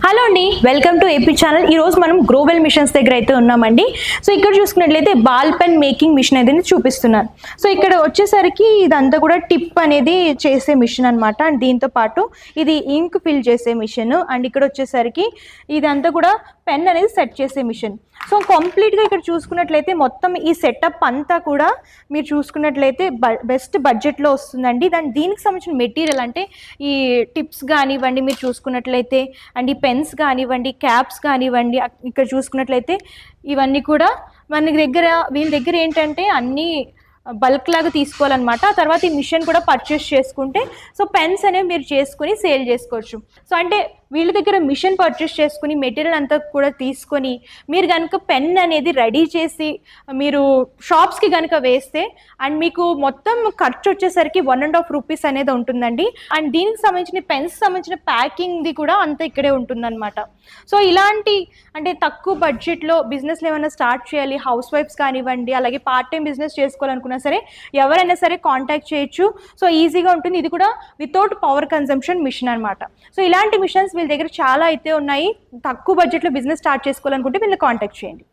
Hello అండి, welcome to AP channel. ఈరోజు మనం గ్రోవెల్ మిషన్స్ దగ్గర అయితే ఉన్నామండి. సో ఇక్కడ చూసుకున్నట్లయితే బాల్ పెన్ మేకింగ్ మిషన్ అనేది చూపిస్తున్నారు. సో ఇక్కడ వచ్చేసరికి ఇదంతా కూడా టిప్ అనేది చేసే మిషన్ అనమాట. అండ్ దీంతో పాటు ఇది ఇంక్ ఫిల్ చేసే మిషన్. అండ్ ఇక్కడ వచ్చేసరికి ఇదంతా కూడా పెన్ అనేది సెట్ చేసే మిషన్. సో కంప్లీట్గా ఇక్కడ చూసుకున్నట్లయితే మొత్తం ఈ సెటప్ అంతా కూడా మీరు చూసుకున్నట్లయితే బెస్ట్ బడ్జెట్లో వస్తుందండి. దీనికి సంబంధించిన మెటీరియల్ అంటే ఈ టిప్స్ కానివ్వండి, మీరు చూసుకున్నట్లయితే అండ్ ఈ పెన్స్ కానివ్వండి, క్యాప్స్ కానివ్వండి, ఇక్కడ చూసుకున్నట్లయితే ఇవన్నీ కూడా వీళ్ళ దగ్గర ఏంటంటే అన్నీ బల్క్ లాగా తీసుకోవాలన్నమాట. ఆ తర్వాత ఈ మిషన్ కూడా పర్చేస్ చేసుకుంటే సో పెన్స్ అనేవి మీరు చేసుకుని సేల్ చేసుకోవచ్చు. సో అంటే వీళ్ళ దగ్గర మిషన్ పర్చేస్ చేసుకుని మెటీరియల్ అంతా కూడా తీసుకొని మీరు కనుక పెన్ అనేది రెడీ చేసి మీరు షాప్స్కి కనుక వేస్తే అండ్ మీకు మొత్తం ఖర్చు వచ్చేసరికి ₹1.5 అనేది ఉంటుందండి. అండ్ దీనికి సంబంధించిన పెన్స్ సంబంధించిన ప్యాకింగ్ది కూడా అంతా ఇక్కడే ఉంటుందన్నమాట. సో ఇలాంటి అంటే తక్కువ బడ్జెట్లో బిజినెస్లు ఏమైనా స్టార్ట్ చేయాలి, హౌస్ వైఫ్స్ కానివ్వండి, అలాగే పార్ట్ టైం బిజినెస్ చేసుకోవాలనుకున్నా సరే ఎవరైనా సరే కాంటాక్ట్ చేయొచ్చు. సో ఈజీగా ఉంటుంది. ఇది కూడా వితౌట్ పవర్ కన్సంప్షన్ మిషన్ అనమాట. సో ఇలాంటి మిషన్స్ వీళ్ళ దగ్గర చాలా అయితే ఉన్నాయి. తక్కువ బడ్జెట్లో బిజినెస్ స్టార్ట్ చేసుకోవాలనుకుంటే వీళ్ళని కాంటాక్ట్ చేయండి.